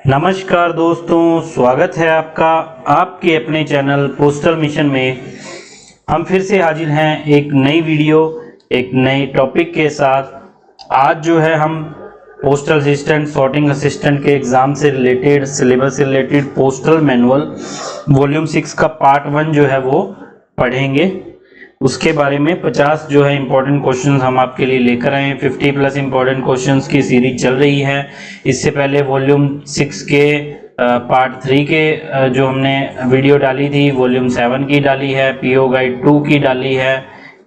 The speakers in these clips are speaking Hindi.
नमस्कार दोस्तों, स्वागत है आपका आपके अपने चैनल पोस्टल मिशन में। हम फिर से हाजिर हैं एक नई वीडियो एक नए टॉपिक के साथ। आज जो है हम पोस्टल असिस्टेंट सॉर्टिंग असिस्टेंट के एग्ज़ाम से रिलेटेड सिलेबस से रिलेटेड पोस्टल मैनुअल वॉल्यूम 6 का पार्ट 1 जो है वो पढ़ेंगे। उसके बारे में 50 जो है इंपॉर्टेंट क्वेश्चंस हम आपके लिए लेकर आए हैं। 50 प्लस इंपॉर्टेंट क्वेश्चंस की सीरीज चल रही है। इससे पहले वॉल्यूम 6 के पार्ट 3 के जो हमने वीडियो डाली थी, वॉल्यूम 7 की डाली है, पीओ गाइड 2 की डाली है,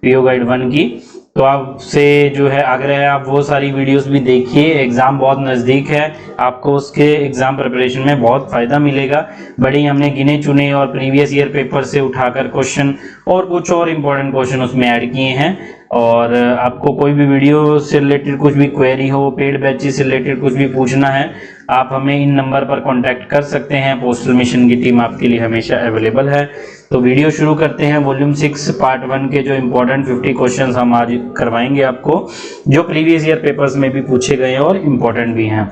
पीओ गाइड 1 की। तो आपसे जो है आग्रह है आप वो सारी वीडियोस भी देखिए। एग्ज़ाम बहुत नज़दीक है, आपको उसके एग्ज़ाम प्रिपरेशन में बहुत फ़ायदा मिलेगा। बड़ी हमने गिने चुने और प्रीवियस ईयर पेपर से उठाकर क्वेश्चन और कुछ और इम्पोर्टेंट क्वेश्चन उसमें ऐड किए हैं। और आपको कोई भी वीडियो से रिलेटेड कुछ भी क्वेरी हो, पेड बैचेस से रिलेटेड कुछ भी पूछना है, आप हमें इन नंबर पर कांटेक्ट कर सकते हैं। पोस्टल मिशन की टीम आपके लिए हमेशा अवेलेबल है। तो वीडियो शुरू करते हैं। वॉल्यूम 6 पार्ट 1 के जो इम्पोर्टेंट 50 क्वेश्चंस हम आज करवाएंगे आपको, जो प्रीवियस ईयर पेपर्स में भी पूछे गए हैं और इम्पोर्टेंट भी हैं।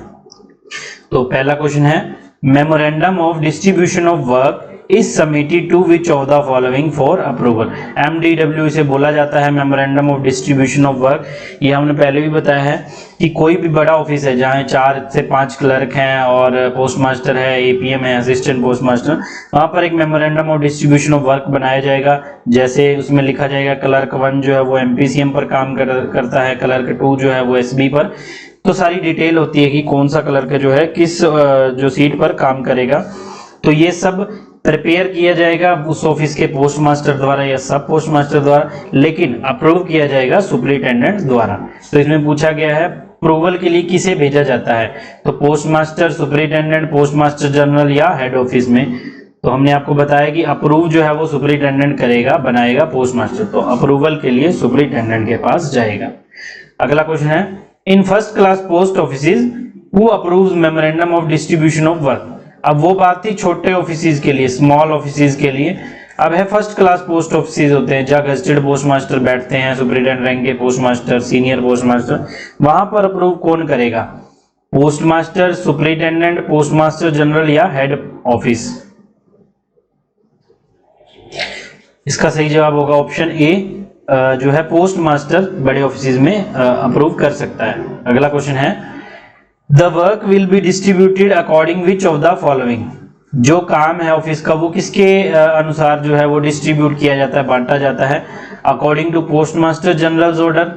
तो पहला क्वेश्चन है, memorandum of distribution of work is submitted to which of the following for approval. MDW इसे बोला जाता है, memorandum of distribution of work. ये हमने पहले भी बताया है कि कोई भी बड़ा ऑफिस है जहाँ 4 से 5 क्लर्क हैं और पोस्ट मास्टर है, APM है, असिस्टेंट पोस्ट मास्टर, वहाँ पर एक memorandum of distribution of work बनाया जाएगा। जैसे उसमें लिखा जाएगा क्लर्क 1 जो है वो MPCM पर काम करता है, क्लर्क 2 जो है वो SB पर। तो सारी डिटेल होती है कि कौन सा क्लर्क जो है किस जो सीट पर काम करेगा। तो ये सब प्रिपेयर किया जाएगा उस ऑफिस के पोस्ट मास्टर द्वारा या सब पोस्ट मास्टर द्वारा, लेकिन अप्रूव किया जाएगा सुपरिटेंडेंट द्वारा। तो इसमें पूछा गया है अप्रूवल के लिए किसे भेजा जाता है, तो post master, superintendent, post master general या हेड ऑफिस में। तो हमने आपको बताया कि अप्रूव जो है वो सुपरिटेंडेंट करेगा, बनाएगा पोस्ट मास्टर। तो अप्रूवल के लिए सुपरिटेंडेंट के पास जाएगा। अगला क्वेश्चन है, in first class post offices who approves memorandum of distribution of work. अब वो बात थी छोटे ऑफिसेज के लिए, स्मॉल ऑफिसेज के लिए। अब है फर्स्ट क्लास पोस्ट ऑफिसेज होते हैं जहाँ गजेटेड पोस्ट मास्टर बैठते हैं, सुपरिटेंडेंट रैंक के post master, senior post master. वहां पर अप्रूव कौन करेगा, post master, superintendent, post master general या हेड ऑफिस। इसका सही जवाब होगा ऑप्शन ए, जो है पोस्ट मास्टर बड़े ऑफिसेज में अप्रूव कर सकता है। अगला क्वेश्चन है, the work will be distributed according which of the following. जो काम है ऑफिस का वो किसके अनुसार जो है वो डिस्ट्रीब्यूट किया जाता है, बांटा जाता है। According to post master generals order,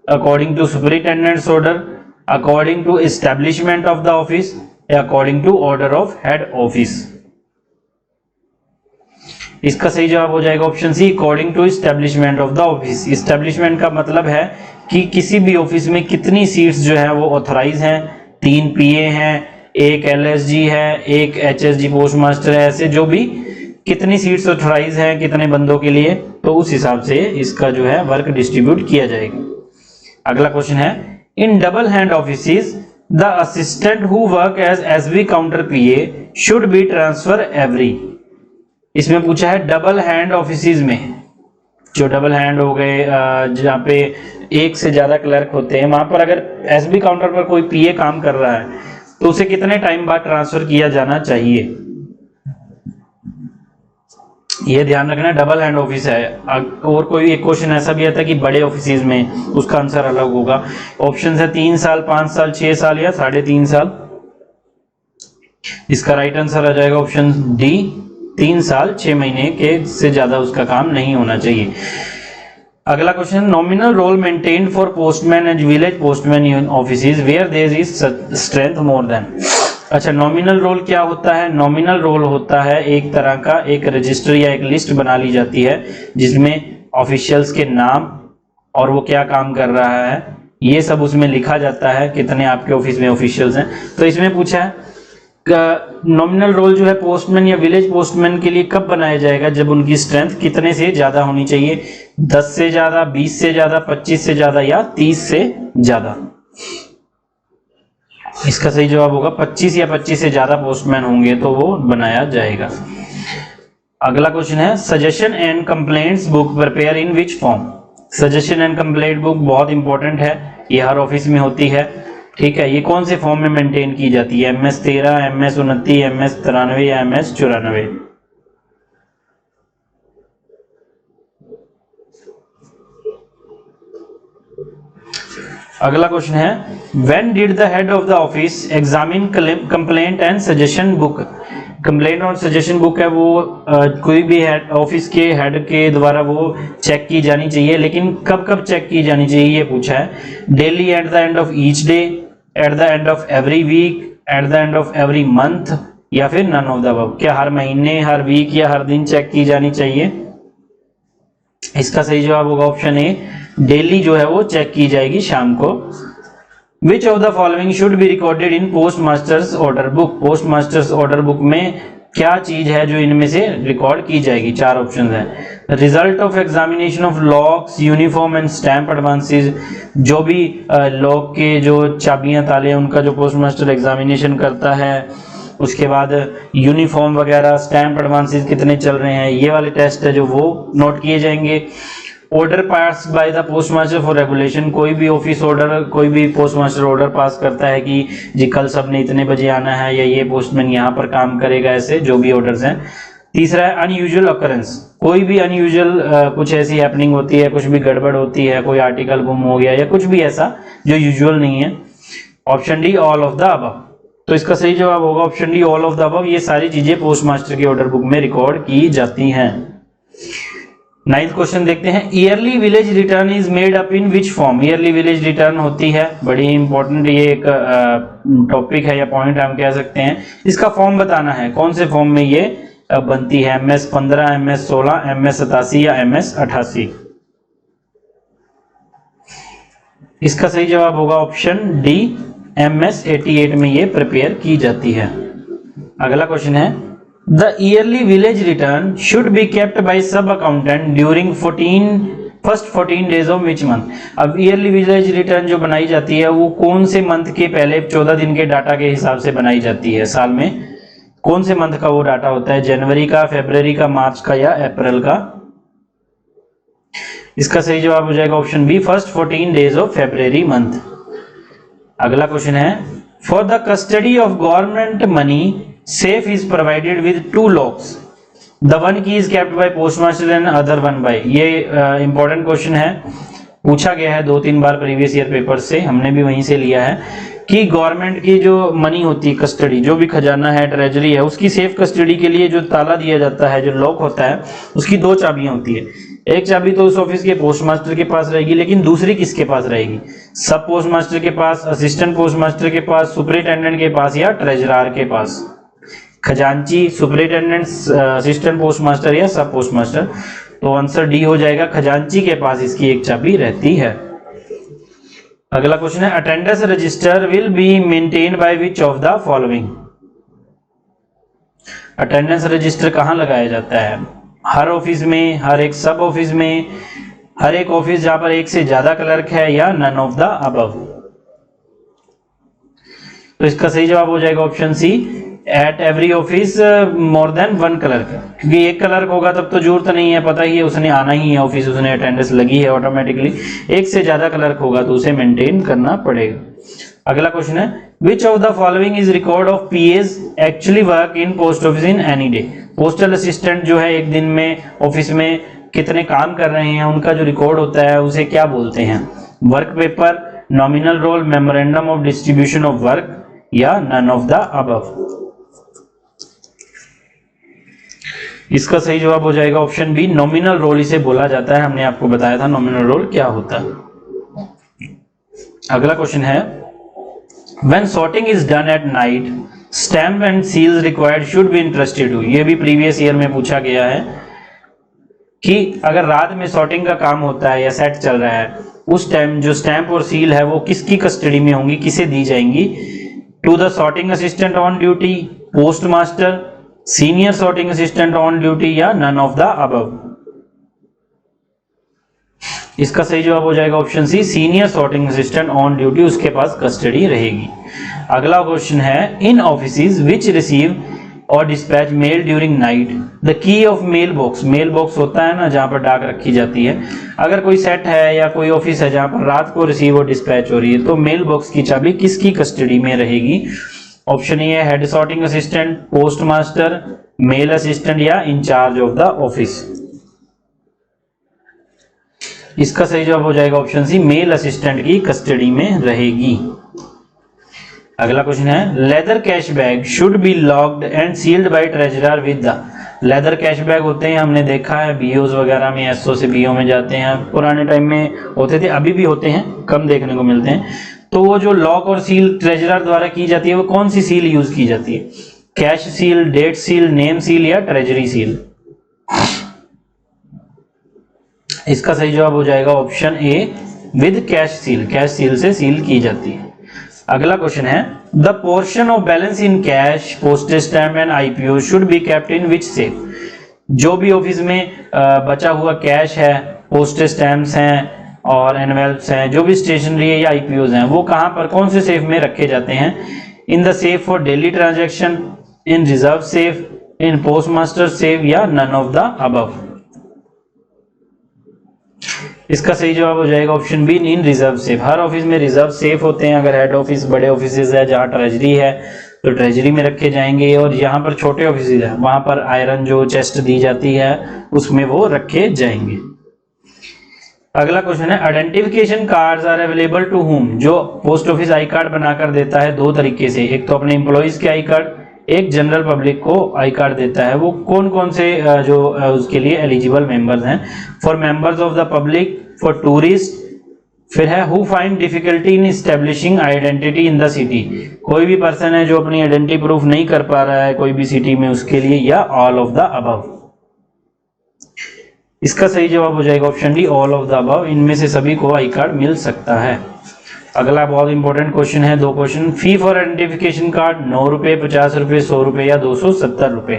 according to superintendents order, according to establishment of the office या according to order of head office. इसका सही जवाब हो जाएगा option C, according to establishment of the office. Establishment का मतलब है कि किसी भी ऑफिस में कितनी सीट्स जो है वो ऑथराइज हैं। 3 PA हैं, 1 LSG है, 1 HSG पोस्ट मास्टर है, ऐसे जो भी कितनी सीट्स ऑथराइज हैं कितने बंदों के लिए, तो उस हिसाब से इसका जो है वर्क डिस्ट्रीब्यूट किया जाएगा। अगला क्वेश्चन है, in double hand offices the assistant who work as SB counter PA should be transfer every. इसमें पूछा है डबल हैंड ऑफिसेज में, जो डबल हैंड हो गए जहाँ पे एक से ज्यादा क्लर्क होते हैं, वहां पर अगर SB काउंटर पर कोई PA काम कर रहा है तो उसे कितने टाइम बाद ट्रांसफर किया जाना चाहिए। यह ध्यान रखना, डबल हैंड ऑफिस है। और कोई एक क्वेश्चन ऐसा भी आता है कि बड़े ऑफिसेज में, उसका आंसर अलग होगा। ऑप्शन है 3 साल, 5 साल, 6 साल या 3.5 साल। इसका राइट आंसर आ जाएगा ऑप्शन डी, 3 साल 6 महीने के से ज्यादा उसका काम नहीं होना चाहिए। अगला question, nominal roll maintained for postman and village postman offices where there is strength more than. अच्छा, नॉमिनल रोल क्या होता है। नॉमिनल रोल होता है एक तरह का एक रजिस्टर या एक लिस्ट बना ली जाती है जिसमें ऑफिशियल्स के नाम और वो क्या काम कर रहा है ये सब उसमें लिखा जाता है, कितने आपके ऑफिस में ऑफिशियल्स हैं। तो इसमें पूछा है नॉमिनल रोल जो है पोस्टमैन या विलेज पोस्टमैन के लिए कब बनाया जाएगा, जब उनकी स्ट्रेंथ कितने से ज्यादा होनी चाहिए, 10 से ज्यादा, 20 से ज्यादा, 25 से ज्यादा या 30 से ज्यादा। इसका सही जवाब होगा 25 या 25 से ज्यादा पोस्टमैन होंगे तो वो बनाया जाएगा। अगला क्वेश्चन है, suggestion and complaints book prepare in which form. Suggestion and complaint book बहुत इंपॉर्टेंट है, ये हर ऑफिस में होती है। ठीक है, ये कौन से फॉर्म में मेंटेन की जाती है? MS 13, MS 29, MS 93 या MS 94? अगला क्वेश्चन है, when did the head of the office examine complaint and suggestion book? Complaint और सजेशन बुक है वो कोई भी हेड ऑफिस के हेड के द्वारा वो चेक की जानी चाहिए, लेकिन कब कब चेक की जानी चाहिए ये पूछा है। Daily, at the end of each day, at the end of every week, at the end of every month, या फिर नन ऑफ द अबव? क्या हर महीने, हर वीक या हर दिन चेक की जानी चाहिए? इसका सही जवाब होगा ऑप्शन ए, डेली जो है वो चेक की जाएगी शाम को। Which of the following should be recorded in post masters order book? Post masters order book में क्या चीज है जो इनमें से रिकॉर्ड की जाएगी? चार ऑप्शन है। Result of examination of locks, uniform and stamp advances, जो भी लॉक के जो चाबियां ताले हैं उनका जो पोस्ट मास्टर एग्जामिनेशन करता है, उसके बाद यूनिफॉर्म वगैरह, स्टैम्प एडवांसेस कितने चल रहे हैं, ये वाले टेस्ट है जो वो नोट किए जाएंगे। Order pass by the post master for regulation, कोई भी ऑफिस ऑर्डर, कोई भी पोस्ट मास्टर ऑर्डर पास करता है कि जी कल सबने इतने बजे आना है या ये पोस्टमैन यहाँ पर काम करेगा, ऐसे जो भी ऑर्डर्स हैं। तीसरा है अनयूजुअल ऑकरेंस, कोई भी अनयूजुअल कुछ ऐसी हैपनिंग होती है, कुछ भी गड़बड़ होती है, कोई आर्टिकल गुम हो गया या कुछ भी ऐसा जो यूजुअल नहीं है। Option D, all of the above. तो इसका सही जवाब होगा option D, all of the above. ये सारी चीजें पोस्ट मास्टर की ऑर्डर बुक में रिकॉर्ड की जाती हैं। 9th क्वेश्चन देखते हैं, yearly village return is made up in which form? Yearly village return होती है, बड़ी इंपॉर्टेंट ये एक टॉपिक है या पॉइंट हम कह सकते हैं। इसका फॉर्म बताना है, कौन से फॉर्म में ये बनती है? MS 15, MS 16, MS 87 या MS 88? इसका सही जवाब होगा ऑप्शन डी, MS 88 में ये प्रिपेयर की जाती है। अगला क्वेश्चन है, The yearly village return should be kept by sub accountant during first 14 days of which month? अब yearly village return जो बनाई जाती है वो कौन से मंथ के पहले 14 दिन के डाटा के हिसाब से बनाई जाती है? साल में कौन से मंथ का वो डाटा होता है? जनवरी का, फरवरी का, मार्च का या अप्रैल का? इसका सही जवाब हो जाएगा option B, first 14 days of February month. अगला क्वेश्चन है, for the custody of government money safe is provided with 2 locks, the one key is kept by postmaster and other one by। ये इंपॉर्टेंट क्वेश्चन है, पूछा गया है 2-3 बार प्रीवियस ईयर पेपर से, हमने भी वहीं से लिया है कि गवर्नमेंट की जो मनी होती है, कस्टडी, जो भी खजाना है, ट्रेजरी है, उसकी सेफ कस्टडी के लिए जो ताला दिया जाता है, जो लॉक होता है, उसकी 2 चाबियां होती है। एक चाबी तो उस ऑफिस के पोस्ट मास्टर के पास रहेगी, लेकिन दूसरी किसके पास रहेगी? सब पोस्ट मास्टर के पास, असिस्टेंट पोस्ट मास्टर के पास, सुपरिटेंडेंट के पास या ट्रेजरार के पास? खजांची, सुपरिटेंडेंट, असिस्टेंट पोस्ट मास्टर या सब पोस्ट मास्टर? तो आंसर डी हो जाएगा, खजांची के पास इसकी एक चाबी रहती है। अगला क्वेश्चन है, attendance register will be maintained by which of the following? Attendance register कहां लगाया जाता है? हर ऑफिस में, हर एक सब ऑफिस में, हर एक ऑफिस जहां पर एक से ज्यादा क्लर्क है, या नन ऑफ द अबव? तो इसका सही जवाब हो जाएगा option C, at every office more than 1 clerk. क्योंकि एक क्लर्क होगा तब तो जरूरत नहीं है, पता ही है उसने आना ही है ऑफिस, उसने अटेंडेंस लगी है ऑटोमेटिकली। एक से ज्यादा क्लर्क होगा तो उसे मेंटेन करना पड़ेगा। अगला क्वेश्चन है, which of the following is record of PS actually work in post office in any day? Postal assistant जो है एक दिन में ऑफिस में कितने काम कर रहे हैं, उनका जो रिकॉर्ड होता है उसे क्या बोलते हैं? Work paper, nominal roll, memorandum of distribution of work या नन ऑफ द अबव? इसका सही जवाब हो जाएगा ऑप्शन बी, नॉमिनल रोल इसे बोला जाता है। हमने आपको बताया था नॉमिनल रोल क्या होता है। अगला क्वेश्चन है, when sorting is done at night, stamp and seals required should be interested to? ये भी प्रीवियस ईयर में पूछा गया है कि अगर रात में सॉर्टिंग का काम होता है या सेट चल रहा है, उस टाइम जो स्टैंप और सील है वो किसकी कस्टडी में होंगी, किसे दी जाएंगी? To the sorting assistant on duty, post master, senior sorting assistant on duty या नन ऑफ द अबव? इसका सही जवाब हो जाएगा option C, senior sorting assistant on duty, उसके पास कस्टडी रहेगी। अगला क्वेश्चन है, इन ऑफिसेज विच रिसीव और dispatch mail during night. The key of mail box होता है ना जहां पर डाक रखी जाती है, अगर कोई सेट है या कोई ऑफिस है जहां पर रात को रिसीव और डिस्पैच हो रही है, तो मेल बॉक्स की चाबी किसकी कस्टडी में रहेगी? ऑप्शन ए है head sorting assistant, post master, mail assistant या इंचार्ज ऑफ द ऑफिस। इसका सही जवाब हो जाएगा ऑप्शन सी, मेल असिस्टेंट की कस्टडी में रहेगी। अगला क्वेश्चन है leather cash bag should be locked and sealed by treasurer with the. Leather cash bag होते हैं, हमने देखा है बीओज वगैरह में, एसओ से बीओ में जाते हैं, पुराने टाइम में होते थे, अभी भी होते हैं, कम देखने को मिलते हैं। तो वो जो लॉक और सील ट्रेजरर द्वारा की जाती है, वो कौन सी सील यूज की जाती है? Cash seal, date seal, name seal या ट्रेजरी सील? इसका सही जवाब हो जाएगा option A, with cash seal. Cash seal से सील की जाती है। अगला क्वेश्चन है the portion of balance in cash, postage stamp and IPO should be kept in which safe. जो भी ऑफिस में बचा हुआ कैश है, पोस्टेज स्टैम्प्स हैं और एनवेल्प्स हैं, जो भी स्टेशनरी है या आईपीओज हैं, वो कहां पर कौन से सेफ में रखे जाते हैं? In the safe for daily transaction, in reserve safe, in post master chef या नन ऑफ द अबव? इसका सही जवाब हो जाएगा ऑप्शन बी, इन रिजर्व सेफ। हर ऑफिस में रिजर्व सेफ होते हैं। अगर हेड ऑफिस, बड़े ऑफिस है जहां ट्रेजरी है तो ट्रेजरी में रखे जाएंगे, और यहाँ पर छोटे ऑफिस है वहां पर आयरन जो चेस्ट दी जाती है उसमें वो रखे जाएंगे। अगला क्वेश्चन है identification cards are available to whom. जो पोस्ट ऑफिस आई कार्ड बनाकर देता है दो तरीके से, एक तो अपने एम्प्लॉइज के आई कार्ड, एक जनरल पब्लिक को आई कार्ड देता है। वो कौन कौन से जो उसके लिए एलिजिबल मेंबर्स हैं? For members of the public, for tourist, फिर है who find difficulty in establishing identity in the city. कोई भी पर्सन है जो अपनी आइडेंटिटी प्रूफ नहीं कर पा रहा है कोई भी सिटी में, उसके लिए, या ऑल ऑफ द अबव। इसका सही जवाब हो जाएगा option D, all of the above. इनमें से सभी को आई कार्ड मिल सकता है। अगला बहुत इंपॉर्टेंट क्वेश्चन है, दो question. Fee for identification card 9 रुपए, 50 रुपए, 100 रुपए या 270 रुपए।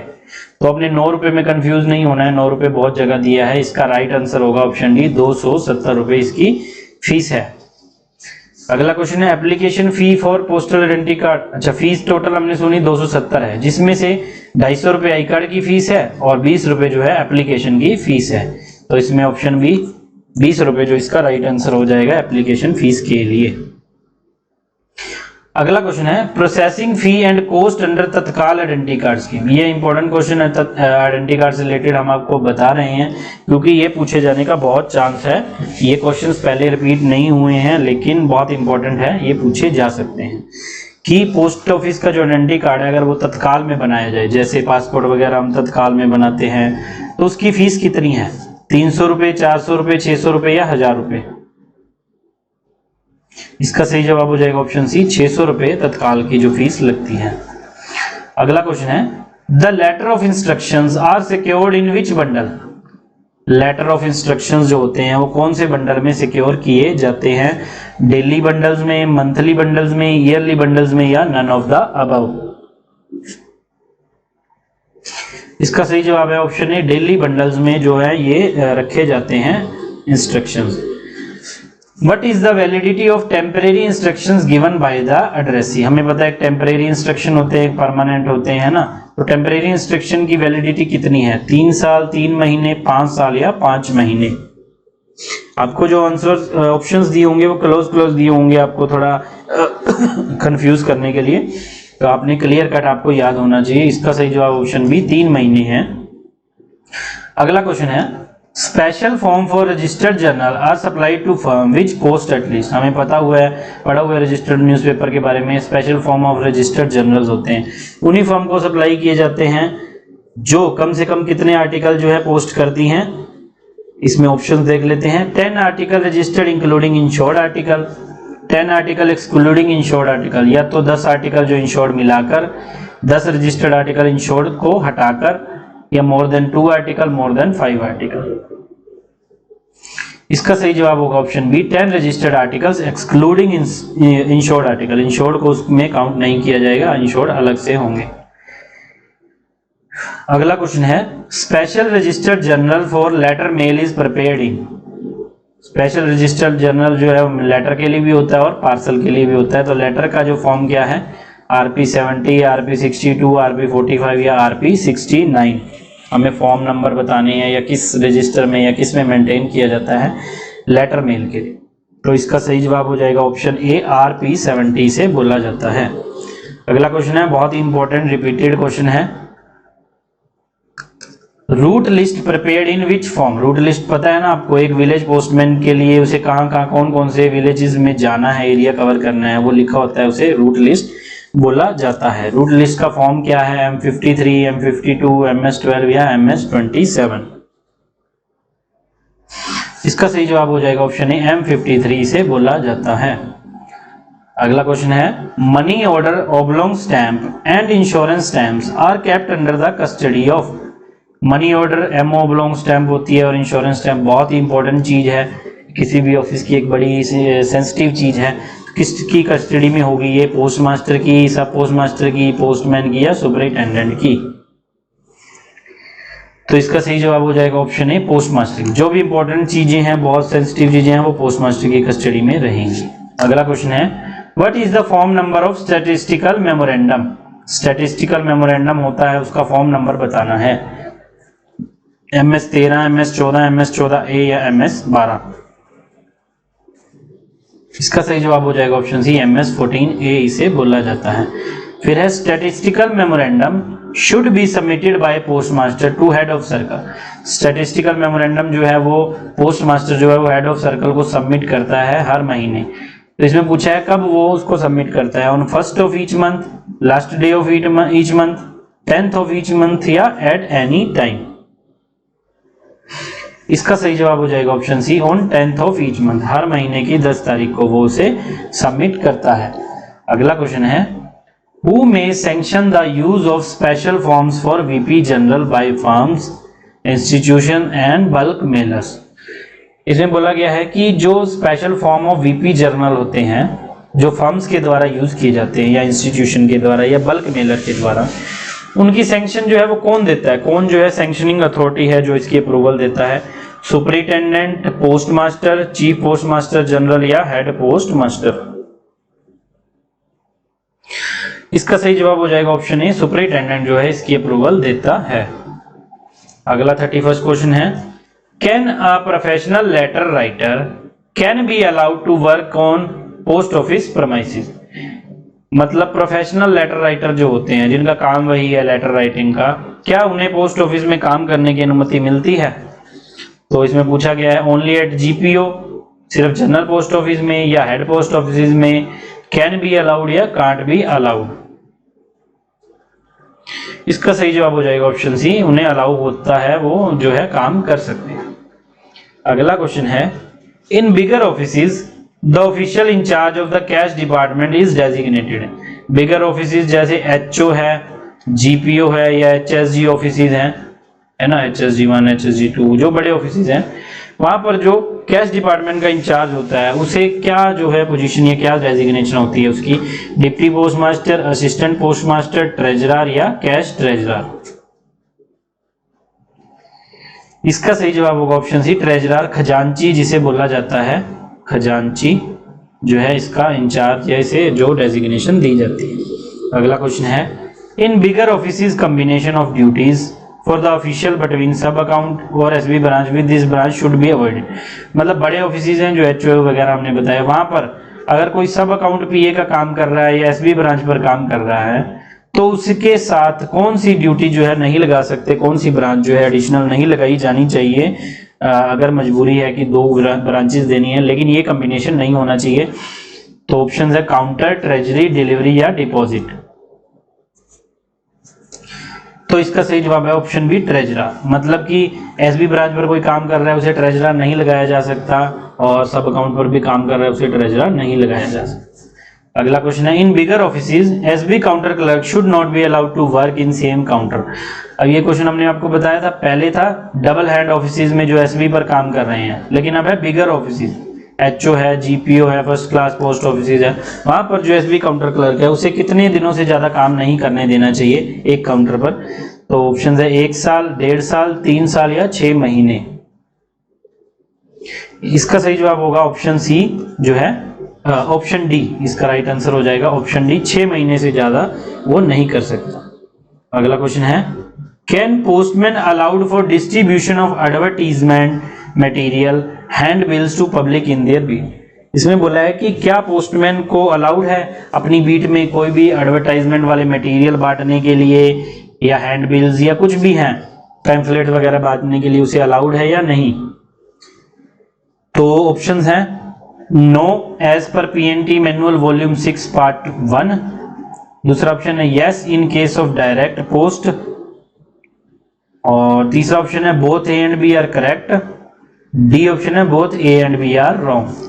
तो अपने 9 रुपए में कंफ्यूज नहीं होना है, 9 रुपए बहुत जगह दिया है। इसका राइट आंसर होगा ऑप्शन डी, 270 रुपए इसकी फीस है। अगला क्वेश्चन है application fee for postal identity card. अच्छा, फीस टोटल हमने सुनी 270 है, जिसमें से 250 रुपए आई कार्ड की फीस है और 20 रुपए जो है एप्लीकेशन की फीस है। तो इसमें ऑप्शन बी 20 रुपए जो इसका राइट आंसर हो जाएगा एप्लीकेशन फीस के लिए। अगला क्वेश्चन है processing fee and cost under तत्काल आइडेंटिटी कार्ड स्कीम। ये इंपॉर्टेंट क्वेश्चन है, आइडेंटिटी कार्ड से रिलेटेड हम आपको बता रहे हैं क्योंकि ये पूछे जाने का बहुत चांस है। ये क्वेश्चंस पहले रिपीट नहीं हुए हैं लेकिन बहुत इंपॉर्टेंट है, ये पूछे जा सकते हैं कि पोस्ट ऑफिस का जो आइडेंटिटी कार्ड है अगर वो तत्काल में बनाया जाए, जैसे पासपोर्ट वगैरह हम तत्काल में बनाते हैं, तो उसकी फीस कितनी है? 300 रुपए, 400 रुपए, 600 रुपए या 1000 रुपए? इसका सही जवाब हो जाएगा ऑप्शन सी, 600 रुपए तत्काल की जो फीस लगती है। अगला क्वेश्चन है the letter of instructions are secured in which bundle. Letter of instructions जो होते हैं वो कौन से बंडल में सिक्योर किए जाते हैं? डेली बंडल्स में, मंथली बंडल्स में, ईयरली बंडल्स में या नन ऑफ द अबव? इसका सही जवाब है ऑप्शन ए, डेली बंडल्स में जो है ये रखे जाते हैं instructions. What is the validity of temporary instructions given by the addressee? हमें पता है टेम्परेरी इंस्ट्रक्शन होते हैं, परमानेंट होते हैं ना, तो टेम्परेरी इंस्ट्रक्शन की वैलिडिटी कितनी है? 3 साल, 3 महीने, 5 साल या 5 महीने? आपको जो आंसर ऑप्शंस दिए होंगे वो क्लोज दिए होंगे आपको थोड़ा कंफ्यूज करने के लिए, तो आपने क्लियर कट आपको याद होना चाहिए। इसका सही जवाब ऑप्शन बी 3 महीने है। अगला क्वेश्चन है special form for registered journal are supplied to firm which cost at least. हमें पता हुआ है, पढ़ा हुआ है रजिस्टर्ड न्यूज़पेपर के बारे में। Special form of registered journals होते हैं, उन्हीं फर्म को सप्लाई किए जाते हैं जो कम से कम कितने आर्टिकल जो है पोस्ट करती हैं। इसमें ऑप्शंस देख लेते हैं। 10 article registered including insured article, 10 article excluding insured article, या तो 10 आर्टिकल जो इंश्योर्ड मिलाकर, 10 रजिस्टर्ड आर्टिकल इंश्योर्ड को हटाकर, या more than 2 article, more than 5 article. इसका सही जवाब होगा option B 10 registered articles excluding insured article. Insured को उसमें काउंट नहीं किया जाएगा, इंश्योर्ड अलग से होंगे। अगला क्वेश्चन है special registered journal for letter mail is prepared in. Special registered journal जो है लेटर के लिए भी होता है और पार्सल के लिए भी होता है। तो लेटर का जो फॉर्म क्या है RP70, RP62, RP45 या RP69। हमें फॉर्म नंबर बताने हैं या किस रजिस्टर में या किस में मेंटेन किया जाता है लेटर मेल के लिए। तो इसका सही जवाब हो जाएगा ऑप्शन ए, RP70 से बोला जाता है। अगला क्वेश्चन है, बहुत ही इंपॉर्टेंट रिपीटेड क्वेश्चन है। Route list prepared in which form. Route list पता है ना आपको, एक विलेज पोस्टमैन के लिए उसे कहाँ कहाँ कौन कौन से विलेजेस में जाना है, एरिया कवर करना है, वो लिखा होता है, उसे रूट लिस्ट बोला जाता है। रूट लिस्ट का फॉर्म क्या है? M53, M52, MS12 या MS27। इसका सही जवाब हो जाएगा ऑप्शन ए, M53 से बोला जाता है। अगला क्वेश्चन है, money order, oblong stamp and insurance stamps are kept under the custody of. Money order M oblong stamp होती है और इंश्योरेंस स्टैंप बहुत ही इंपॉर्टेंट चीज है, किसी भी ऑफिस की एक बड़ी सेंसिटिव चीज है। किसकी कस्टडी में होगी ये? पोस्ट मास्टर की, सब पोस्ट मास्टर की, पोस्टमैन की या सुपरिटेंडेंट की। तो इसका सही जवाब हो जाएगा ऑप्शन ए, पोस्ट मास्टर की। जो भी इंपॉर्टेंट चीजें हैं, बहुत सेंसिटिव चीजें हैं, वो पोस्ट मास्टर की कस्टडी में रहेंगी। अगला क्वेश्चन है, what is the form number of statistical memorandum. Statistical memorandum होता है, उसका फॉर्म नंबर बताना है। MS13, MS14, MS14A या MS12। इसका सही जवाब हो जाएगा ऑप्शन सी, MS14A इसे बोला जाता है। फिर है, statistical memorandum should be submitted by post master to head of circle. Statistical memorandum जो है वो पोस्ट मास्टर जो है वो हेड ऑफ सर्कल को सबमिट करता है हर महीने। तो इसमें पूछा है कब वो उसको सबमिट करता है, on 1st of each month, last day of each month, 10th of each month या एट एनी टाइम। इसका सही जवाब हो जाएगा option C, on 10th of each month. हर महीने की 10 तारीख को वो उसे सबमिट करता है। अगला क्वेश्चन है, who may sanction the use of special forms for VP general by firms, institution and bulk mailers. इसमें बोला गया है कि जो special form of VP journal होते हैं, जो फर्म्स के द्वारा यूज किए जाते हैं या इंस्टीट्यूशन के द्वारा या बल्क मेलर के द्वारा, उनकी सैंक्शन जो है वो कौन देता है? कौन जो है सैंक्शनिंग अथॉरिटी है जो इसकी अप्रूवल देता है? Superintendent, post master, chief post master general या हेड पोस्ट मास्टर। इसका सही जवाब हो जाएगा ऑप्शन ए, सुपरिटेंडेंट जो है इसकी अप्रूवल देता है। अगला 31st क्वेश्चन है, can a professional letter writer can be allowed to work on post office premises. मतलब प्रोफेशनल लेटर राइटर जो होते हैं, जिनका काम वही है लेटर राइटिंग का, क्या उन्हें पोस्ट ऑफिस में काम करने की अनुमति मिलती है? तो इसमें पूछा गया है, ओनली एट GPO, सिर्फ जनरल पोस्ट ऑफिस में या हेड पोस्ट ऑफिस में, कैन बी अलाउड या कांट बी अलाउड। इसका सही जवाब हो जाएगा ऑप्शन सी, उन्हें अलाउ होता है, वो जो है काम कर सकते हैं। अगला क्वेश्चन है, in bigger offices the official incharge of the cash department is designated. Bigger offices जैसे HO है, GPO है या HSG ऑफिसेस हैं, है ना, HSG1, HSG2, जो बड़े ऑफिसेस हैं, वहां पर जो कैश डिपार्टमेंट का इंचार्ज होता है उसे क्या जो है पोजीशन या क्या डेजिग्नेशन होती है उसकी? Deputy post master, assistant post master, treasurer या कैश ट्रेजरर। इसका सही जवाब होगा ऑप्शन सी, ट्रेजरर, खजांची जिसे बोला जाता है, खजांची जो है इसका इंचार्ज या इसे जो डेजिग्नेशन दी जाती है। अगला क्वेश्चन है, in bigger offices combination of duties for the official between sub account और SB branch with this branch should be avoided. मतलब बड़े ऑफिसेस हैं जो HO वगैरह हमने बताया, वहां पर अगर कोई सब अकाउंट PA का काम कर रहा है या SB ब्रांच पर काम कर रहा है तो उसके साथ कौन सी ड्यूटी जो है नहीं लगा सकते, कौन सी ब्रांच जो है एडिशनल नहीं लगाई जानी चाहिए। अगर मजबूरी है कि 2 ब्रांचेस देनी है लेकिन ये कॉम्बिनेशन नहीं होना चाहिए, तो ऑप्शन है काउंटर, ट्रेजरी, डिलीवरी या डिपॉजिट। तो इसका सही जवाब है ऑप्शन बी, ट्रेजरर। मतलब कि SB ब्रांच पर कोई काम कर रहा है उसे ट्रेजरर नहीं लगाया जा सकता, और सब अकाउंट पर भी काम कर रहा है उसे ट्रेजरर नहीं लगाया जा सकता। अगला क्वेश्चन है, in bigger offices SB counter clerk should not be allowed to work in same counter. अब ये क्वेश्चन हमने आपको बताया था, पहले था डबल हैंड ऑफिसेस में जो SB पर काम कर रहे हैं, लेकिन अब है बिगर ऑफिसेस, HO है, GPO है, फर्स्ट क्लास पोस्ट ऑफिसेज है, वहां पर जो SB काउंटर क्लर्क है उसे कितने दिनों से ज्यादा काम नहीं करने देना चाहिए एक काउंटर पर? तो ऑप्शन है 1 साल, 1.5 साल, 3 साल या 6 महीने। इसका सही जवाब होगा ऑप्शन सी जो है ऑप्शन डी इसका राइट आंसर हो जाएगा, ऑप्शन डी 6 महीने से ज्यादा वो नहीं कर सकता। अगला क्वेश्चन है, can postman allowed for distribution of advertisement material hand bills to public in their beat. इसमें बोला है कि क्या पोस्टमैन को अलाउड है अपनी बीट में कोई भी एडवर्टाइजमेंट वाले मटेरियल बांटने के लिए, या हैंड बिल्स या कुछ भी हैं पैम्फलेट वगैरह बांटने के लिए, उसे अलाउड है या नहीं। तो ऑप्शंस हैं no as per PNT manual volume 6 part 1, दूसरा ऑप्शन है yes in case of direct post, और तीसरा ऑप्शन है both A and B are correct, D option है both A and B are wrong.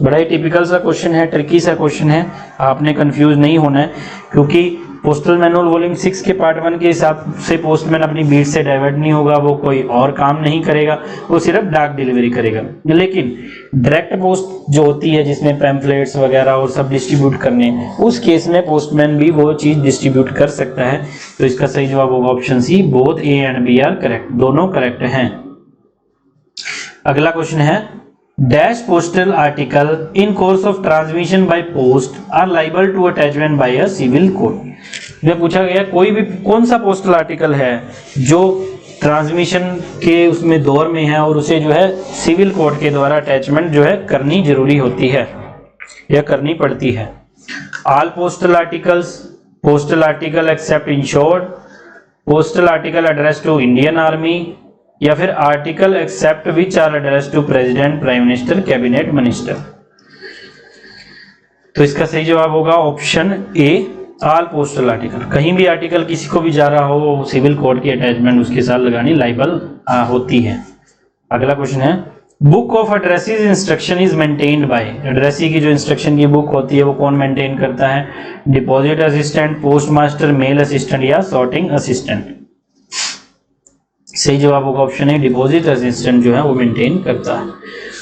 बड़ा ही टिपिकल सा क्वेश्चन है, ट्रिकी सा क्वेश्चन है, आपने कंफ्यूज नहीं होना है, क्योंकि पोस्टल मैनुअल वॉल्यूम 6 के पार्ट 1 के हिसाब से पोस्टमैन अपनी बीट से डाइवर्ट नहीं होगा, वो कोई और काम नहीं करेगा, वो सिर्फ डाक डिलीवरी करेगा। लेकिन डायरेक्ट पोस्ट जो होती है जिसमें पैम्फलेट्स वगैरह और सब डिस्ट्रीब्यूट करने, उस केस में पोस्टमैन भी वो चीज डिस्ट्रीब्यूट कर सकता है। तो इसका सही जवाब होगा option C, both A and B are correct, दोनों करेक्ट हैं। अगला क्वेश्चन है, dash postal article in course of transmission by post are liable to attachment by a civil code. में पूछा गया कोई भी कौन सा पोस्टल आर्टिकल है जो ट्रांसमिशन के उसमें दौर में है और उसे जो है सिविल कोड के द्वारा अटैचमेंट जो है करनी जरूरी होती है या करनी पड़ती है। All postal articles, postal article except insured, postal article address to Indian army, या फिर article except which are address to president, prime minister, cabinet minister. तो इसका सही जवाब होगा option A, all postal article. कहीं भी आर्टिकल किसी को भी जा रहा हो, सिविल कोड की अटैचमेंट उसके साथ लगानी लाइबल होती है। अगला क्वेश्चन है, book of addresses instruction is maintained by. Addressee की जो इंस्ट्रक्शन की बुक होती है वो कौन मेंटेन करता है? Deposit assistant, post master, mail assistant या सॉर्टिंग असिस्टेंट। सही जवाब होगा ऑप्शन है, डिपॉजिट असिस्टेंट जो है वो मेंटेन करता है।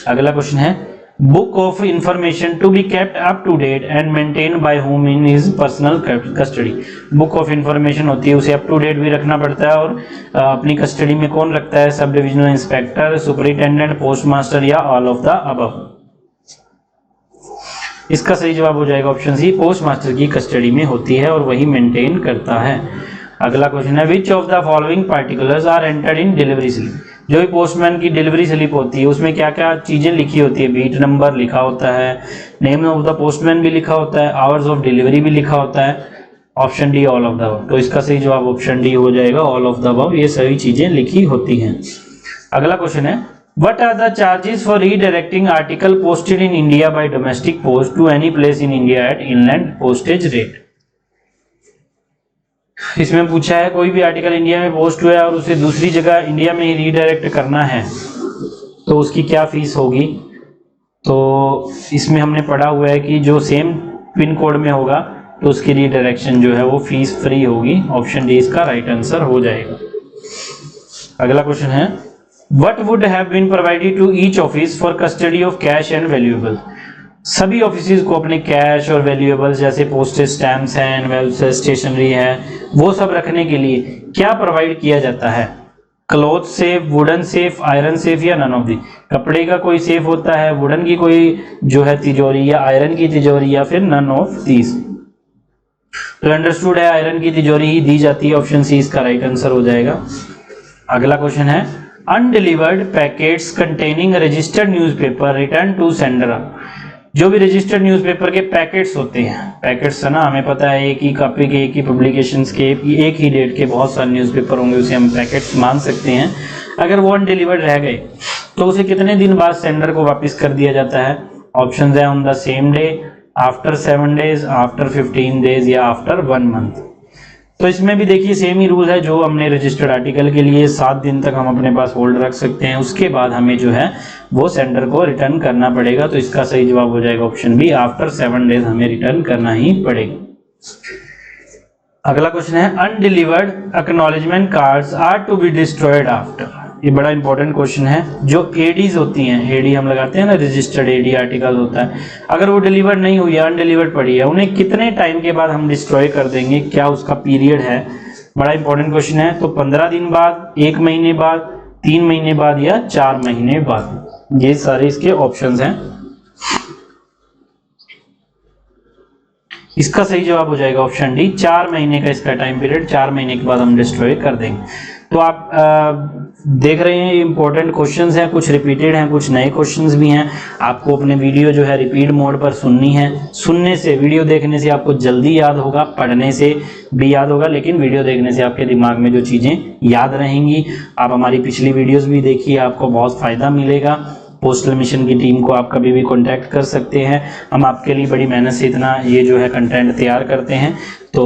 अगला क्वेश्चन है, book of information to be kept up to date and maintain by whom in his personal custody. Book of information होती है उसे अप टू डेट भी रखना पड़ता है, और अपनी कस्टडी में कौन रखता है? Sub divisional inspector, superintendent, post master या ऑल ऑफ द अबव। इसका सही जवाब हो जाएगा ऑप्शन सी, पोस्ट मास्टर की कस्टडी में होती है और वही मेंटेन करता है। अगला क्वेश्चन है, which of the following particulars are entered in delivery slip. जो भी पोस्टमैन की डिलीवरी स्लिप होती है उसमें क्या क्या चीजें लिखी होती है? बीट नंबर लिखा होता है, नेम ऑफ द पोस्टमैन भी लिखा होता है, आवर्स ऑफ डिलीवरी भी लिखा होता है। Option D, all of the above. तो इसका सही जवाब ऑप्शन डी हो जाएगा, ऑल ऑफ द अबव, ये सभी चीजें लिखी होती हैं। अगला क्वेश्चन है, what are the charges for redirecting article posted in India by domestic post to any place in India at inland postage rate. इसमें पूछा है कोई भी आर्टिकल इंडिया में पोस्ट हुआ है और उसे दूसरी जगह इंडिया में ही रीडायरेक्ट करना है तो उसकी क्या फीस होगी। तो इसमें हमने पढ़ा हुआ है कि जो सेम पिन कोड में होगा तो उसकी रीडायरेक्शन जो है वो फीस फ्री होगी। ऑप्शन डी इसका राइट आंसर हो जाएगा। अगला क्वेश्चन है, what would have been provided to each office for custody of cash and valuable. सभी ऑफिसेज को अपने कैश और वैल्यूएबल्स जैसे पोस्टेज स्टैम्प्स हैं, एनवेल्प्स है, स्टेशनरी है, वो सब रखने के लिए क्या प्रोवाइड किया जाता है? Cloth safe, wooden safe, iron safe या नन ऑफ दी। कपड़े का कोई सेफ होता है, वुडन की कोई जो है तिजोरी, या आयरन की तिजोरी, या फिर नन ऑफ दीज। तो अंडरस्टूड है आयरन की तिजोरी ही दी जाती है। ऑप्शन सी इसका राइट आंसर हो जाएगा। अगला क्वेश्चन है, undelivered packets containing registered newspaper return to sender. जो भी रजिस्टर्ड न्यूज़पेपर के पैकेट्स होते हैं, पैकेट्स है ना, हमें पता है एक ही कॉपी के, एक ही पब्लिकेशंस के, एक ही डेट के बहुत सारे न्यूज़पेपर होंगे, उसे हम पैकेट्स मान सकते हैं। अगर वो अनडिलीवर्ड रह गए तो उसे कितने दिन बाद सेंडर को वापस कर दिया जाता है? ऑप्शन है on the same day, after 7 days, after 15 days या आफ्टर 1 मंथ। तो इसमें भी देखिए सेम ही रूल है जो हमने रजिस्टर्ड आर्टिकल के लिए 7 दिन तक हम अपने पास होल्ड रख सकते हैं, उसके बाद हमें जो है वो सेंडर को रिटर्न करना पड़ेगा। तो इसका सही जवाब हो जाएगा ऑप्शन बी, आफ्टर 7 डेज हमें रिटर्न करना ही पड़ेगा। अगला क्वेश्चन है, undelivered acknowledgement cards are to be destroyed after. ये बड़ा इंपॉर्टेंट क्वेश्चन है। जो एडीज होती हैं, एडी हम लगाते हैं ना, रजिस्टर्ड एडी आर्टिकल होता है, अगर वो डिलीवर्ड नहीं हुई है, अनडिलीवर्ड पड़ी है, उन्हें कितने टाइम के बाद हम डिस्ट्रॉय कर देंगे? क्या उसका पीरियड है? बड़ा इंपॉर्टेंट क्वेश्चन है। तो 15 दिन बाद, 1 महीने बाद, 3 महीने बाद या 4 महीने बाद। ये सारे इसके ऑप्शंस हैं। इसका सही जवाब हो जाएगा ऑप्शन डी, 4 महीने का इसका टाइम पीरियड, 4 महीने के बाद हम डिस्ट्रॉय कर देंगे। तो आप देख रहे हैं इंपॉर्टेंट क्वेश्चंस हैं, कुछ रिपीटेड हैं, कुछ नए क्वेश्चंस भी हैं। आपको अपने वीडियो जो है रिपीट मोड पर सुननी है। सुनने से, वीडियो देखने से आपको जल्दी याद होगा, पढ़ने से भी याद होगा, लेकिन वीडियो देखने से आपके दिमाग में जो चीज़ें याद रहेंगी। आप हमारी पिछली वीडियोज़ भी देखिए, आपको बहुत फ़ायदा मिलेगा। पोस्टल मिशन की टीम को आप कभी भी कांटेक्ट कर सकते हैं। हम आपके लिए बड़ी मेहनत से इतना ये जो है कंटेंट तैयार करते हैं। तो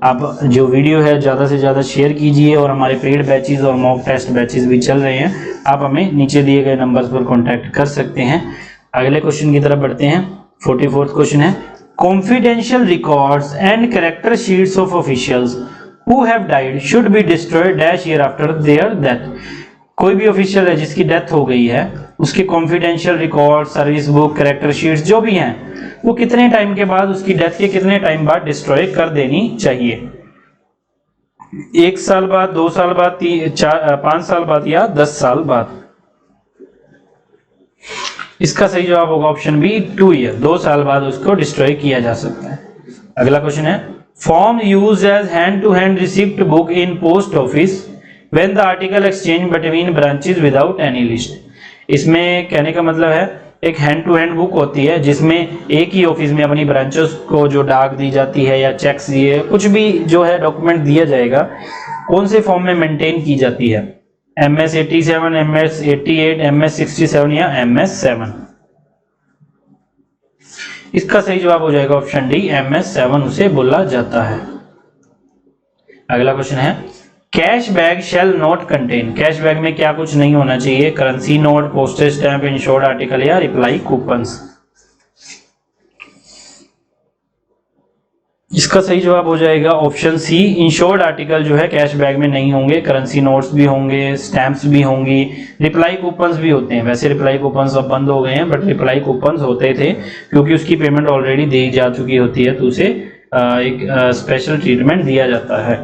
आप जो वीडियो है ज़्यादा से ज़्यादा शेयर कीजिए, और हमारे पेड बैचेस और मॉक टेस्ट बैचेस भी चल रहे हैं। आप हमें नीचे दिए गए नंबर्स पर कांटेक्ट कर सकते हैं। अगले क्वेश्चन की तरफ बढ़ते हैं। 44वां क्वेश्चन है, confidential records and character sheets of officials who have died should be destroyed dash year after their death. कोई भी ऑफिशियल है जिसकी डेथ हो गई है, उसके confidential record, service book, character sheets जो भी हैं, वो कितने टाइम के बाद, उसकी डेथ के कितने टाइम बाद डिस्ट्रॉय कर देनी चाहिए? 1 साल बाद, 2 साल बाद, 5 साल बाद या 10 साल बाद? इसका सही जवाब होगा ऑप्शन बी, 2 ईयर, 2 साल बाद उसको डिस्ट्रॉय किया जा सकता है। अगला क्वेश्चन है, form used as hand to hand receipt book in post office when the article exchange between branches without any list. इसमें कहने का मतलब है, एक हैंड टू हैंड बुक होती है जिसमें एक ही ऑफिस में अपनी ब्रांचेस को जो डाक दी जाती है या चेक्स दिए, कुछ भी जो है डॉक्यूमेंट दिया जाएगा, कौन से फॉर्म में मेंटेन की जाती है? MS 87, MS 88, MS 67 या MS 7? इसका सही जवाब हो जाएगा ऑप्शन डी, MS 7 उसे बोला जाता है। अगला क्वेश्चन है, cash bag shall not contain. Cash bag में क्या कुछ नहीं होना चाहिए? Currency note, postage stamp, insured article या रिप्लाई कूपन्स? इसका सही जवाब हो जाएगा ऑप्शन सी, इंश्योर्ड आर्टिकल जो है कैश बैग में नहीं होंगे। करेंसी नोट्स भी होंगे, स्टैंप्स भी होंगी, रिप्लाई कूपन्स भी होते हैं। वैसे रिप्लाई कूपन्स अब बंद हो गए हैं, बट रिप्लाई कूपन्स होते थे, क्योंकि उसकी पेमेंट ऑलरेडी दी जा चुकी होती है, तो उसे एक स्पेशल ट्रीटमेंट दिया जाता है।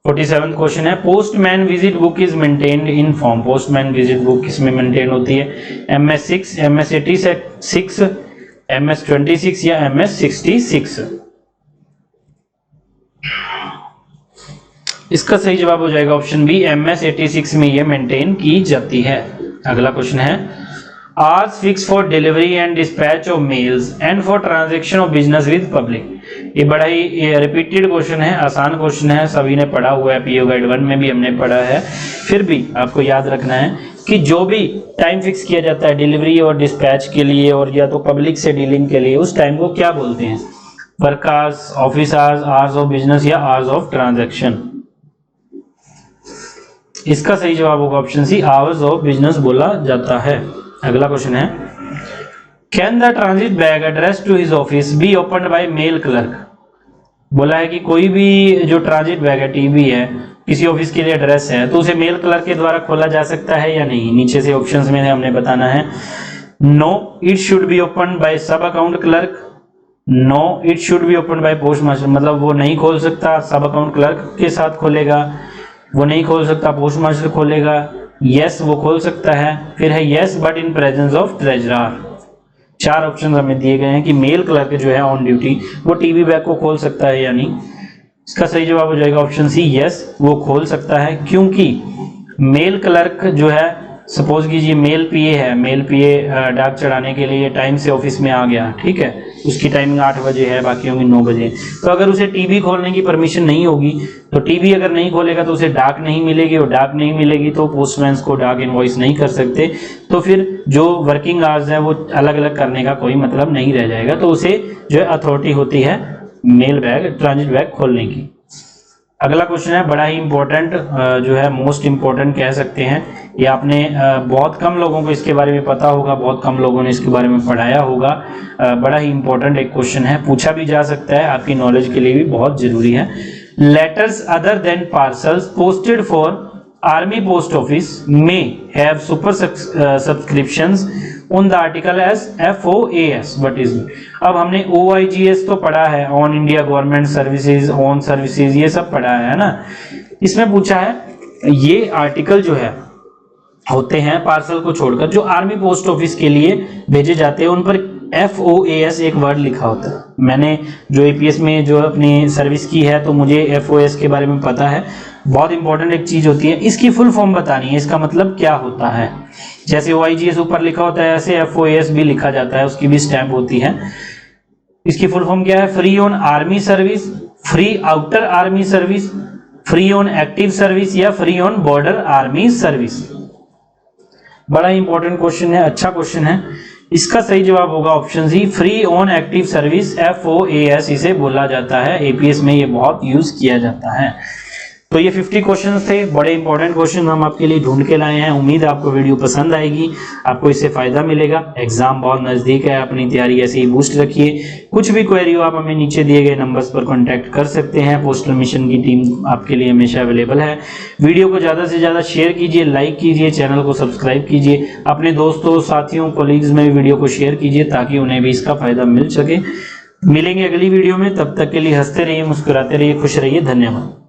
47 क्वेश्चन है, postman visit book is maintained in form. Postman visit book किसमें मेंटेन होती है? MS 6, MS 86, MS 26 या MS 66? इसका सही जवाब हो जाएगा ऑप्शन बी, MS 86 में ये मेंटेन की जाती है। अगला क्वेश्चन है, hours fix for delivery and dispatch of males and for transaction of business with public. ये बड़ा ही रिपीटेड क्वेश्चन है, आसान क्वेश्चन है, सभी ने पढ़ा हुआ है, PO गाइड 1 में भी हमने पढ़ा है। फिर भी आपको याद रखना है कि जो भी टाइम फिक्स किया जाता है डिलीवरी और डिस्पैच के लिए, और या तो पब्लिक से डीलिंग के लिए, उस टाइम को क्या बोलते हैं? Work hours, office hours, hours of business या आवर्स ऑफ ट्रांजैक्शन? इसका सही जवाब होगा option C, hours of business बोला जाता है। अगला क्वेश्चन है, can the transit bag address to his office be opened by mail clerk. बोला है कि कोई भी जो ट्रांजिट बैग है, TB है, किसी ऑफिस के लिए एड्रेस है, तो उसे मेल क्लर्क के द्वारा खोला जा सकता है या नहीं? नीचे से ऑप्शंस में हमने बताना है। No, it should be opened by sub account clerk. No, it should be opened by post master, मतलब वो नहीं खोल सकता, सब अकाउंट क्लर्क के साथ खोलेगा। वो नहीं खोल सकता, पोस्ट मास्टर खोलेगा। यस, वो खोल सकता है। फिर है yes but in presence of treasurer. 4 option हमें दिए गए हैं कि मेल क्लर्क जो है ऑन ड्यूटी, वो TB बैग को खोल सकता है या नहीं। इसका सही जवाब हो जाएगा ऑप्शन सी, यस, वो खोल सकता है, क्योंकि मेल क्लर्क जो है, सपोज कीजिए मेल PA है, मेल PA डाक चढ़ाने के लिए टाइम से ऑफिस में आ गया, ठीक है, उसकी टाइमिंग 8 बजे है, बाकियों की 9 बजे। तो अगर उसे TB खोलने की परमिशन नहीं होगी, तो TB अगर नहीं खोलेगा तो उसे डाक नहीं मिलेगी, और डाक नहीं मिलेगी तो पोस्टमैन को डाक इनवॉइस नहीं कर सकते। तो फिर जो वर्किंग आवर्स है वो अलग अलग करने का कोई मतलब नहीं रह जाएगा। तो उसे जो है अथॉरिटी होती है मेल बैग, ट्रांजिट बैग खोलने की। अगला क्वेश्चन है बड़ा ही इंपॉर्टेंट, जो है मोस्ट इंपॉर्टेंट कह सकते हैं। ये आपने बहुत कम लोगों को इसके बारे में पता होगा, बहुत कम लोगों ने इसके बारे में पढ़ाया होगा। बड़ा ही इंपॉर्टेंट एक क्वेश्चन है, पूछा भी जा सकता है, आपकी नॉलेज के लिए भी बहुत जरूरी है। Letters other than parcels posted for army post office में have super subscriptions on the article as FOAS। What is it? अब हमने OIGS तो पढ़ा है, on India government services, on services, ये सब पढ़ा है ना। इसमें पूछा है ये आर्टिकल जो है होते हैं पार्सल को छोड़कर जो आर्मी पोस्ट ऑफिस के लिए भेजे जाते हैं, उन पर FOAS एक वर्ड लिखा होता है। मैंने जो APS में जो अपनी सर्विस की है तो मुझे FOAS के बारे में पता है। बहुत इंपॉर्टेंट एक चीज होती है, इसकी फुल फॉर्म बतानी है, इसका मतलब क्या होता है। जैसे OIGS ऊपर लिखा होता है ऐसे FOAS भी लिखा जाता है, उसकी भी स्टैम्प होती है। इसकी फुल फॉर्म क्या है? Free on army service, free outer army service, free on active service या free on border army service. बड़ा इंपॉर्टेंट क्वेश्चन है, अच्छा क्वेश्चन है। इसका सही जवाब होगा option C, free on active service, FOAS इसे बोला जाता है। APS में ये बहुत यूज किया जाता है। तो ये 50 क्वेश्चंस थे, बड़े इंपॉर्टेंट क्वेश्चन हम आपके लिए ढूंढ के लाए हैं। उम्मीद है आपको वीडियो पसंद आएगी, आपको इससे फायदा मिलेगा। एग्जाम बहुत नजदीक है, अपनी तैयारी ऐसे ही बूस्ट रखिए। कुछ भी क्वेरी हो आप हमें नीचे दिए गए नंबर्स पर कांटेक्ट कर सकते हैं। पोस्टल मिशन की टीम आपके लिए हमेशा अवेलेबल है। वीडियो को ज्यादा से ज्यादा शेयर कीजिए, लाइक कीजिए, चैनल को सब्सक्राइब कीजिए, अपने दोस्तों, साथियों, कोलीग्स में वीडियो को शेयर कीजिए ताकि उन्हें भी इसका फायदा मिल सके। मिलेंगे अगली वीडियो में, तब तक के लिए हंसते रहिए, मुस्कुराते रहिए, खुश रहिए। धन्यवाद।